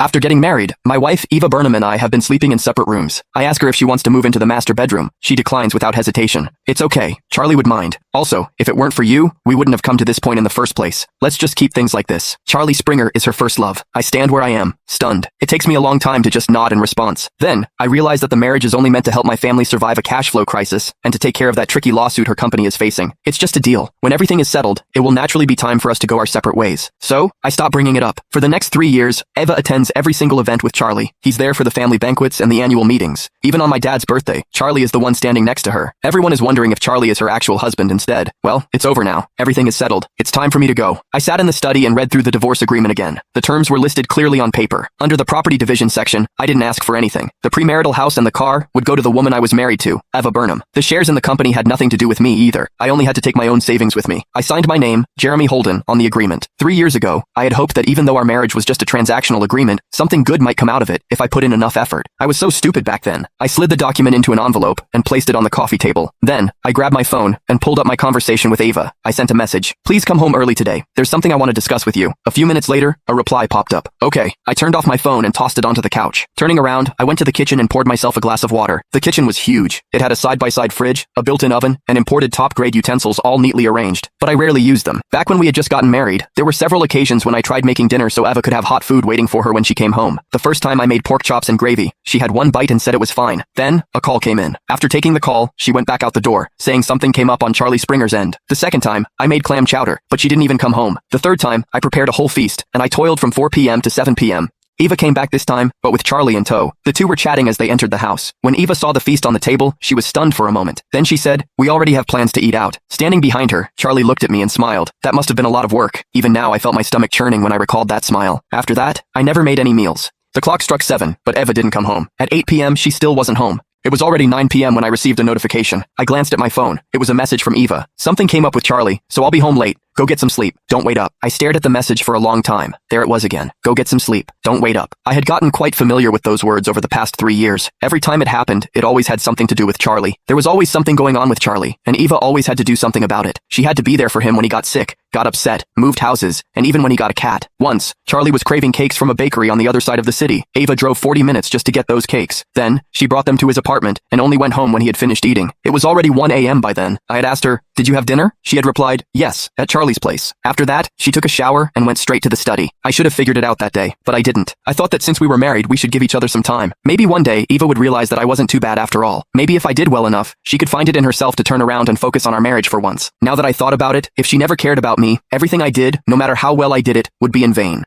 After getting married, my wife, Eva Burnham, and I have been sleeping in separate rooms. I ask her if she wants to move into the master bedroom. She declines without hesitation. It's okay. Charlie would mind. Also, if it weren't for you, we wouldn't have come to this point in the first place. Let's just keep things like this. Charlie Springer is her first love. I stand where I am, stunned. It takes me a long time to just nod in response. Then, I realize that the marriage is only meant to help my family survive a cash flow crisis and to take care of that tricky lawsuit her company is facing. It's just a deal. When everything is settled, it will naturally be time for us to go our separate ways. So, I stop bringing it up. For the next 3 years, Eva attends every single event with Charlie. He's there for the family banquets and the annual meetings. Even on my dad's birthday, Charlie is the one standing next to her. Everyone is wondering if Charlie is her actual husband instead. Well, it's over now. Everything is settled. It's time for me to go. I sat in the study and read through the divorce agreement again. The terms were listed clearly on paper. Under the property division section, I didn't ask for anything. The premarital house and the car would go to the woman I was married to, Eva Burnham. The shares in the company had nothing to do with me either. I only had to take my own savings with me. I signed my name, Jeremy Holden, on the agreement. 3 years ago, I had hoped that even though our marriage was just a transactional agreement, something good might come out of it if I put in enough effort. I was so stupid back then. I slid the document into an envelope and placed it on the coffee table. Then, I grabbed my phone and pulled up my conversation with Eva. I sent a message. Please come home early today. There's something I want to discuss with you. A few minutes later, a reply popped up. Okay. I turned off my phone and tossed it onto the couch. Turning around, I went to the kitchen and poured myself a glass of water. The kitchen was huge. It had a side-by-side fridge, a built-in oven, and imported top-grade utensils all neatly arranged. But I rarely used them. Back when we had just gotten married, there were several occasions when I tried making dinner so Eva could have hot food waiting for her when she came home. The first time I made pork chops and gravy, she had one bite and said it was fine. Then, a call came in. After taking the call, she went back out the door, saying something came up on Charlie Springer's end. The second time, I made clam chowder, but she didn't even come home. The third time, I prepared a whole feast, and I toiled from 4 p.m. to 7 p.m. Eva came back this time, but with Charlie in tow. The two were chatting as they entered the house. When Eva saw the feast on the table, she was stunned for a moment. Then she said, "We already have plans to eat out." Standing behind her, Charlie looked at me and smiled. That must have been a lot of work. Even now I felt my stomach churning when I recalled that smile. After that, I never made any meals. The clock struck 7, but Eva didn't come home. At 8 p.m. she still wasn't home. It was already 9 p.m. when I received a notification. I glanced at my phone. It was a message from Eva. Something came up with Charlie, so I'll be home late. Go get some sleep. Don't wait up. I stared at the message for a long time. There it was again. Go get some sleep. Don't wait up. I had gotten quite familiar with those words over the past 3 years. Every time it happened, it always had something to do with Charlie. There was always something going on with Charlie, and Eva always had to do something about it. She had to be there for him when he got sick, got upset, moved houses, and even when he got a cat. Once, Charlie was craving cakes from a bakery on the other side of the city. Eva drove 40 minutes just to get those cakes. Then, she brought them to his apartment and only went home when he had finished eating. It was already 1 a.m. by then. I had asked her, "Did you have dinner?" She had replied, "Yes, at Charlie's place." After that, she took a shower and went straight to the study. I should have figured it out that day, but I didn't. I thought that since we were married, we should give each other some time. Maybe one day, Eva would realize that I wasn't too bad after all. Maybe if I did well enough, she could find it in herself to turn around and focus on our marriage for once. Now that I thought about it, if she never cared about me, everything I did, no matter how well I did it, would be in vain.